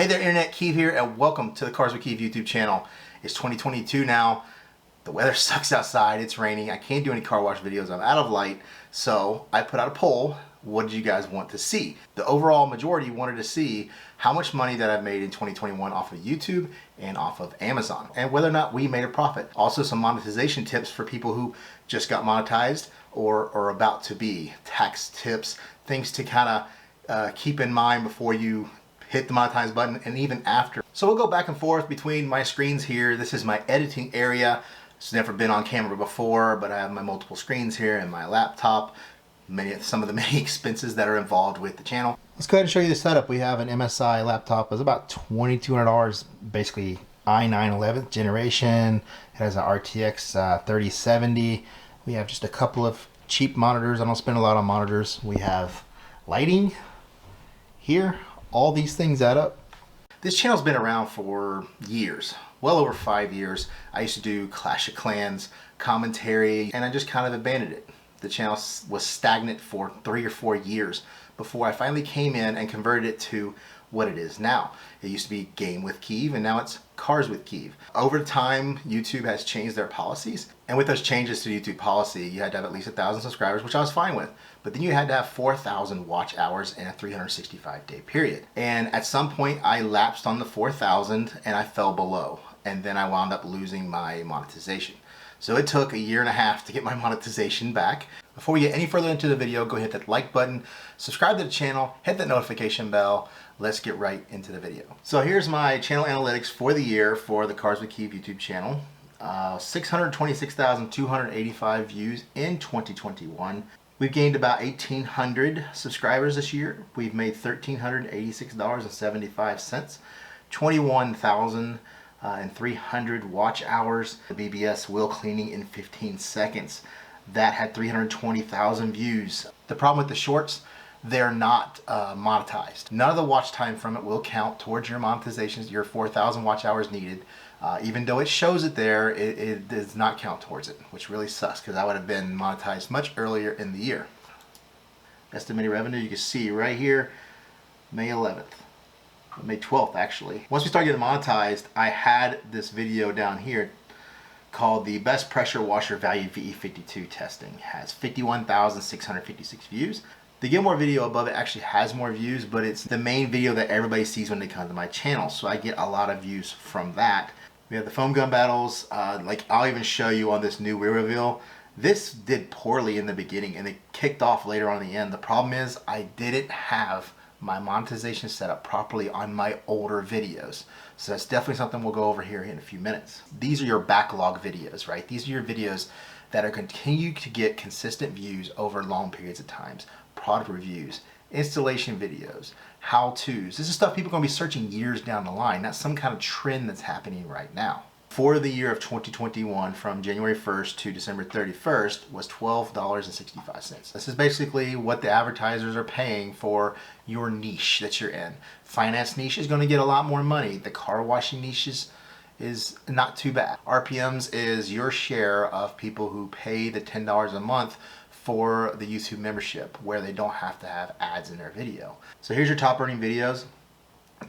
Hey there Internet, Keeve here, and welcome to the Cars with Keeve YouTube channel. It's 2022 now. The weather sucks outside, it's raining, I can't do any car wash videos, I'm out of light. So I put out a poll, what did you guys want to see? The overall majority wanted to see how much money that I've made in 2021 off of YouTube and off of Amazon, and whether or not we made a profit. Also some monetization tips for people who just got monetized or are about to be. Tax tips, things to kind of keep in mind before you hit the monetize button and even after. So we'll go back and forth between my screens here. This is my editing area. It's never been on camera before, but I have my multiple screens here and my laptop, some of the many expenses that are involved with the channel. Let's go ahead and show you the setup. We have an MSI laptop. It's about $2,200, basically i9 11th generation. It has an RTX 3070. We have just a couple of cheap monitors. I don't spend a lot on monitors. We have lighting here. All these things add up. This channel's been around for years, well over 5 years. I used to do Clash of Clans commentary, and I just kind of abandoned it. The channel was stagnant for 3 or 4 years before I finally came in and converted it to what it is now. It used to be Game with Keeve, and now it's Cars with Keeve. Over time, YouTube has changed their policies, and with those changes to YouTube policy, you had to have at least 1,000 subscribers, which I was fine with. But then you had to have 4,000 watch hours in a 365-day period. And at some point, I lapsed on the 4,000 and I fell below. And then I wound up losing my monetization. So it took 1.5 years to get my monetization back. Before we get any further into the video, go hit that like button, subscribe to the channel, hit that notification bell. Let's get right into the video. So here's my channel analytics for the year for the Cars with Keeve YouTube channel. 626,285 views in 2021. We've gained about 1,800 subscribers this year. We've made $1,386.75, 21,300 watch hours. The BBS wheel cleaning in 15 seconds. That had 320,000 views. The problem with the shorts, they're not monetized. None of the watch time from it will count towards your monetizations, your 4,000 watch hours needed. Even though it shows it there, it does not count towards it, which really sucks because I would have been monetized much earlier in the year. Estimated revenue, you can see right here, May 11th. May 12th actually. Once we started getting monetized, I had this video down here called the Best Pressure Washer Value VE52 Testing. It has 51,656 views. The Gilmore video above it actually has more views, but it's the main video that everybody sees when they come to my channel, so I get a lot of views from that. We have the foam gun battles, like I'll even show you on this new wheel reveal. This did poorly in the beginning and it kicked off later on in the end. The problem is I didn't have my monetization set up properly on my older videos. So that's definitely something we'll go over here in a few minutes. These are your backlog videos, right? These are your videos that are continue to get consistent views over long periods of times. Product reviews, installation videos, how-tos. This is stuff people are going to be searching years down the line, not some kind of trend that's happening right now. For the year of 2021, from January 1st to December 31st, was $12.65. This is basically what the advertisers are paying for your niche that you're in. Finance niche is going to get a lot more money. The car washing niche is not too bad. RPMs is your share of people who pay the $10 a month for the YouTube membership, where they don't have to have ads in their video. So here's your top earning videos.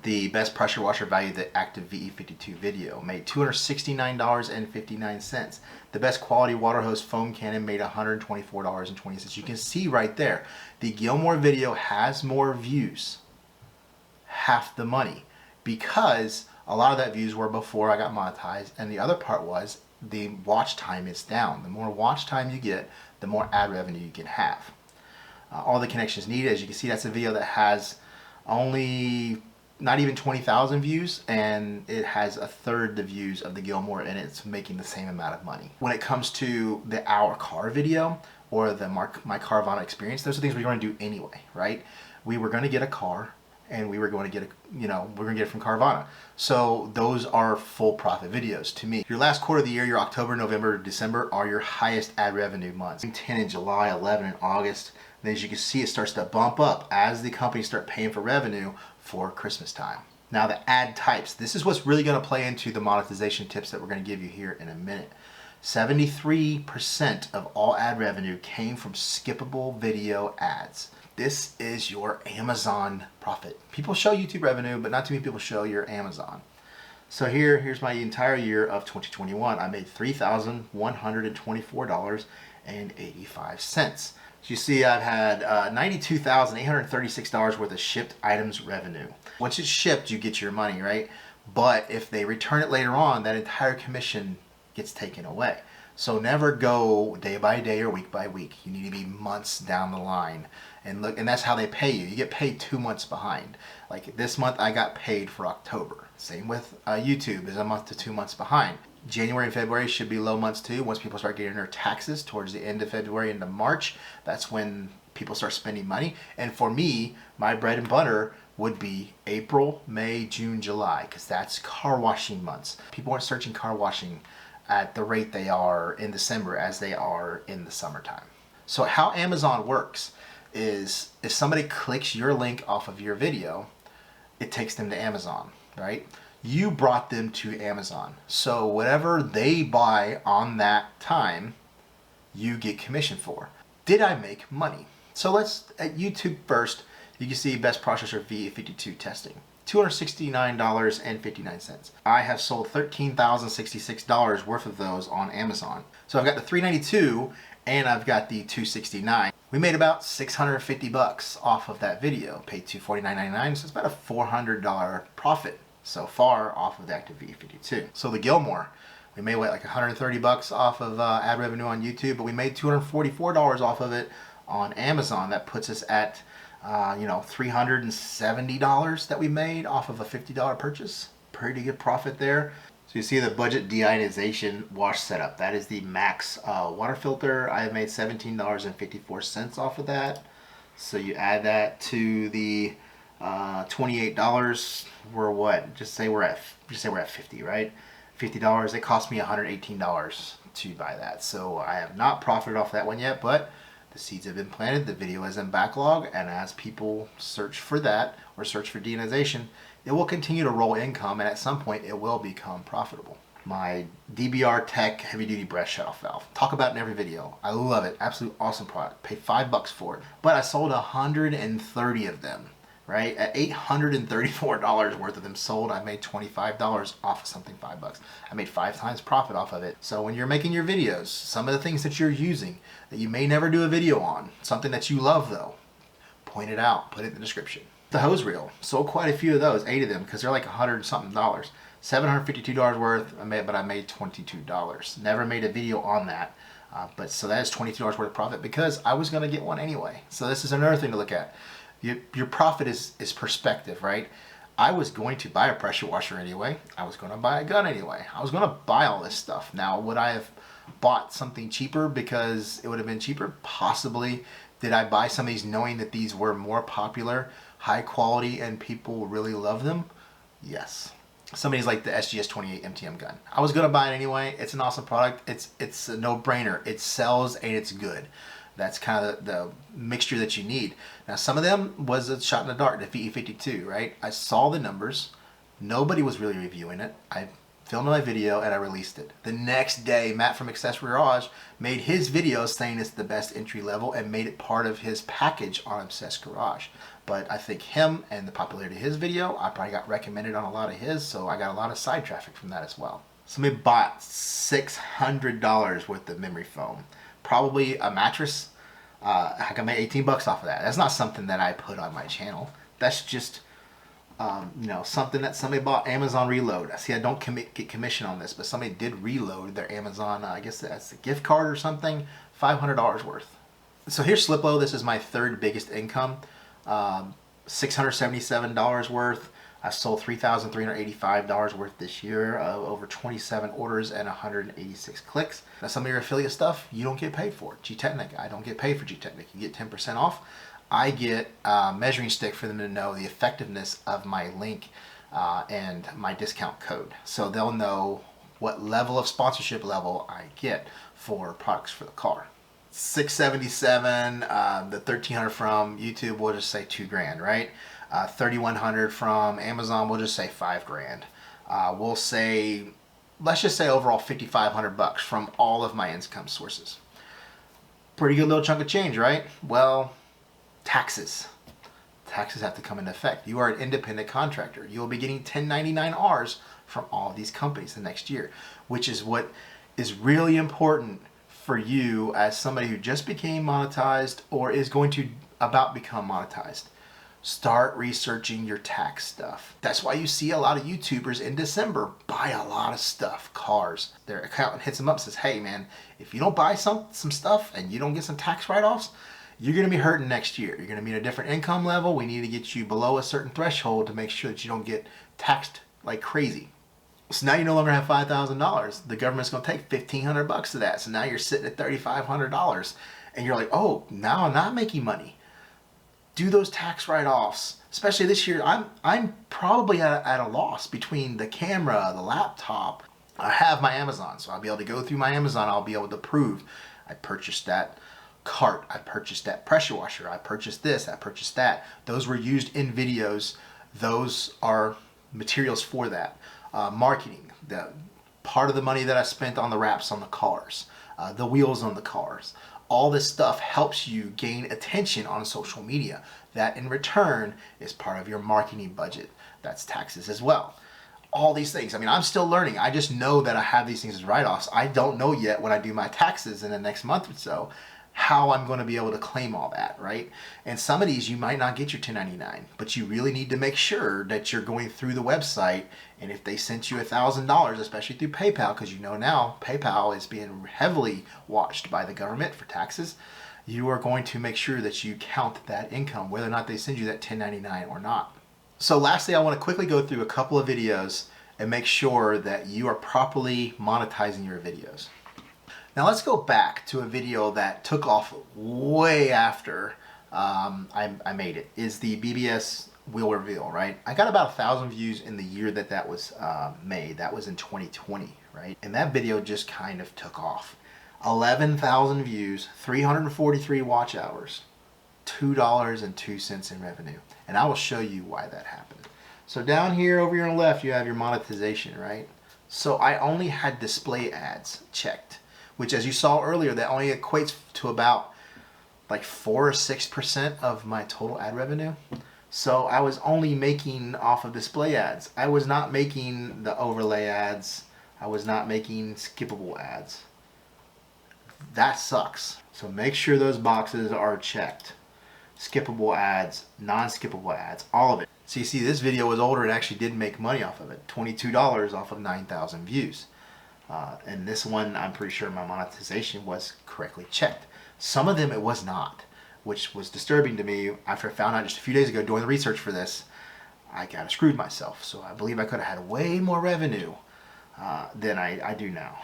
The Best Pressure Washer Value, the Active VE52 video, made $269.59. The Best Quality Water Hose Foam Cannon made $124.20. You can see right there, the Gilmore video has more views, half the money, because a lot of that views were before I got monetized, and the other part was the watch time is down. The more watch time you get, the more ad revenue you can have. All the connections needed, as you can see, that's a video that has only not even 20,000 views, and it has 1/3 the views of the Gilmore, and it's making the same amount of money. When it comes to the Our Car video or the My Carvana experience, those are things we're going to do anyway, right? We were going to get a car, and we were going to get we're going to get it from Carvana. So those are full profit videos to me. Your last quarter of the year, your October, November, December, are your highest ad revenue months. 10 in July, 11 in August. And as you can see, it starts to bump up as the companies start paying for revenue for Christmas time. Now the ad types, this is what's really going to play into the monetization tips that we're going to give you here in a minute. 73% of all ad revenue came from skippable video ads. This is your Amazon profit. People show YouTube revenue, but not too many people show your Amazon. So here's my entire year of 2021. I made $3,124.85. So you see I've had $92,836 worth of shipped items revenue. Once it's shipped, you get your money, right? But if they return it later on, that entire commission gets taken away. So never go day by day or week by week. You need to be months down the line. And look, and that's how they pay you. You get paid 2 months behind. Like this month I got paid for October. Same with YouTube, is a month to 2 months behind. January and February should be low months too. Once people start getting their taxes towards the end of February into March, that's when people start spending money. And for me, my bread and butter would be April, May, June, July, because that's car washing months. People aren't searching car washing at the rate they are in December as they are in the summertime. So how Amazon works is if somebody clicks your link off of your video, it takes them to Amazon, right? You brought them to Amazon. So whatever they buy on that time, you get commission for. Did I make money? So let's, at YouTube first, you can see best processor VA52 testing. $269.59. I have sold $13,066 worth of those on Amazon. So I've got the 392 and I've got the 269. We made about 650 bucks off of that video. Paid $249.99, so it's about a $400 profit so far off of the Active VA52. So the Gilmore, we made what, like 130 bucks off of ad revenue on YouTube, but we made $244 off of it on Amazon. That puts us at $370 that we made off of a $50 purchase. Pretty good profit there. So you see the budget deionization wash setup. That is the max water filter. I have made $17.54 off of that. So you add that to the $28. We're what? Just say we're at 50, right? $50. It cost me $118 to buy that. So I have not profited off that one yet, but the seeds have been planted, the video is in backlog, and as people search for that or search for deionization, it will continue to roll income, and at some point it will become profitable. My DBR Tech heavy duty breast shutoff valve. Talk about it in every video. I love it. Absolute awesome product. Paid $5 for it. But I sold 130 of them, right? At $834 worth of them sold, I made $25 off of something, $5. I made 5 times profit off of it. So when you're making your videos, some of the things that you're using that you may never do a video on, something that you love though, point it out, put it in the description. The hose reel, sold quite a few of those, 8 of them, because they're like $100 something. $752 worth, but I made $22. Never made a video on that. But so that is $22 worth of profit because I was gonna get one anyway. So this is another thing to look at. Your profit is perspective, right? I was going to buy a pressure washer anyway. I was going to buy a gun anyway. I was going to buy all this stuff. Now, would I have bought something cheaper because it would have been cheaper? Possibly. Did I buy some of these knowing that these were more popular, high quality, and people really love them? Yes. Some of these like the SGS-28 MTM gun. I was going to buy it anyway. It's an awesome product. It's a no-brainer. It sells and it's good. That's kind of the mixture that you need. Now, some of them was a shot in the dark, the VE52, right? I saw the numbers. Nobody was really reviewing it. I filmed my video and I released it. The next day, Matt from Accessory Garage made his video saying it's the best entry level and made it part of his package on Obsessed Garage. But I think him and the popularity of his video, I probably got recommended on a lot of his, so I got a lot of side traffic from that as well. Somebody bought $600 worth of memory foam. Probably a mattress. I made 18 bucks off of that. That's not something that I put on my channel. That's just something that somebody bought. Amazon Reload. I see I don't get commission on this, but somebody did reload their Amazon, I guess that's a gift card or something, $500 worth. So here's Sliplo. This is my third biggest income. $677 worth. I sold $3,385 worth this year, over 27 orders and 186 clicks. Now, some of your affiliate stuff, you don't get paid for. G-Technic, I don't get paid for G-Technic. You get 10% off. I get a measuring stick for them to know the effectiveness of my link and my discount code. So they'll know what level of sponsorship level I get for products for the car. $677, the $1,300 from YouTube, we'll just say $2,000, right? $3,100 from Amazon, we'll just say $5,000. We'll say, let's just say overall $5,500 from all of my income sources. Pretty good little chunk of change, right? Well, Taxes. Taxes have to come into effect. You are an independent contractor. You will be getting 1099-Rs from all of these companies the next year, which is what is really important for you as somebody who just became monetized or is going to about become monetized. Start researching your tax stuff. That's why you see a lot of YouTubers in December buy a lot of stuff, cars. Their accountant hits them up and says, hey man, if you don't buy some stuff and you don't get some tax write-offs, you're gonna be hurting next year. You're gonna be at a different income level. We need to get you below a certain threshold to make sure that you don't get taxed like crazy. So now you no longer have $5,000. The government's gonna take $1,500 of that. So now you're sitting at $3,500 and you're like, oh, now I'm not making money. Do those tax write-offs, especially this year. I'm probably at a loss between the camera, the laptop. I have my Amazon, so I'll be able to go through my Amazon. I'll be able to prove I purchased that cart, I purchased that pressure washer, I purchased this, I purchased that. Those were used in videos. Those are materials for that. Marketing, the part of the money that I spent on the wraps on the cars, the wheels on the cars. All this stuff helps you gain attention on social media. That in return is part of your marketing budget. That's taxes as well. All these things. I mean, I'm still learning. I just know that I have these things as write-offs. I don't know yet when I do my taxes in the next month or so how I'm going to be able to claim all that, right? And some of these you might not get your 1099, but you really need to make sure that you're going through the website, and if they sent you $1,000, especially through PayPal, because you know now PayPal is being heavily watched by the government for taxes, you are going to make sure that you count that income, whether or not they send you that 1099 or not. So lastly, I want to quickly go through a couple of videos and make sure that you are properly monetizing your videos. Now let's go back to a video that took off way after I made it. Is the BBS wheel reveal, right? I got about 1,000 views in the year that was made. That was in 2020, right? And that video just kind of took off. 11,000 views, 343 watch hours, $2.02 in revenue. And I will show you why that happened. So down here over here on the left, you have your monetization, right? So I only had display ads checked, which as you saw earlier, that only equates to about like 4 or 6% of my total ad revenue. So I was only making off of display ads. I was not making the overlay ads. I was not making skippable ads. That sucks. So make sure those boxes are checked. Skippable ads, non-skippable ads, all of it. So you see this video was older and actually did make money off of it. $22 off of 9,000 views. And this one, I'm pretty sure my monetization was correctly checked. Some of them it was not, which was disturbing to me. After I found out just a few days ago doing the research for this, I kind of screwed myself. So I believe I could have had way more revenue than I do now.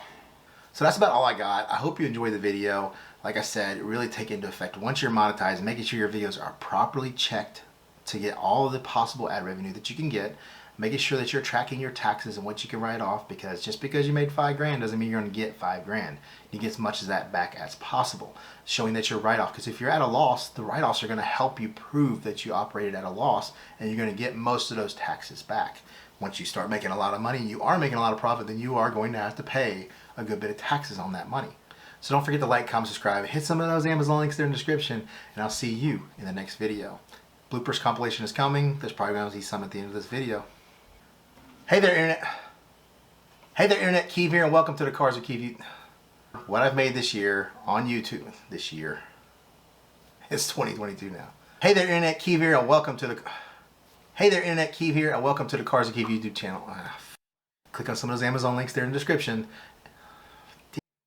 So that's about all I got. I hope you enjoyed the video. Like I said, really take into effect once you're monetized, making sure your videos are properly checked to get all of the possible ad revenue that you can get. Making sure that you're tracking your taxes and what you can write off, because just because you made $5,000 doesn't mean you're going to get $5,000. You get as much of that back as possible. Showing that you're write off, because if you're at a loss, the write-offs are going to help you prove that you operated at a loss, and you're going to get most of those taxes back. Once you start making a lot of money and you are making a lot of profit, then you are going to have to pay a good bit of taxes on that money. So don't forget to like, comment, subscribe, hit some of those Amazon links there in the description, and I'll see you in the next video. Bloopers compilation is coming. There's probably going to be some at the end of this video. Hey there, Internet. Hey there, Internet. Keeve here, and welcome to the Cars with Keeve. What I've made this year on YouTube, this year, it's 2022 now. Hey there, Internet. Keeve here, and welcome to the. Hey there, Internet. Keeve here, and welcome to the Cars with Keeve YouTube channel. Click on some of those Amazon links there in the description.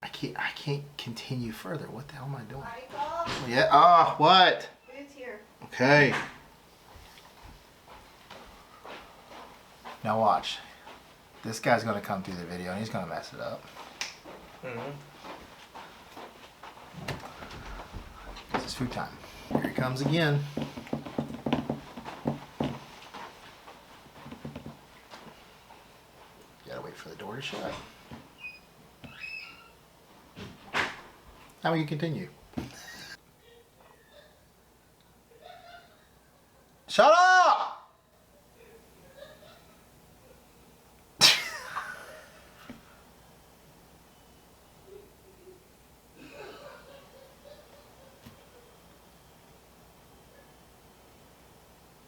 I can't continue further. What the hell am I doing? Oh, yeah. Oh, what? It's here. Okay. Now watch. This guy's going to come through the video and he's going to mess it up. This is food time. Here he comes again. Gotta wait for the door to shut. Now we can continue.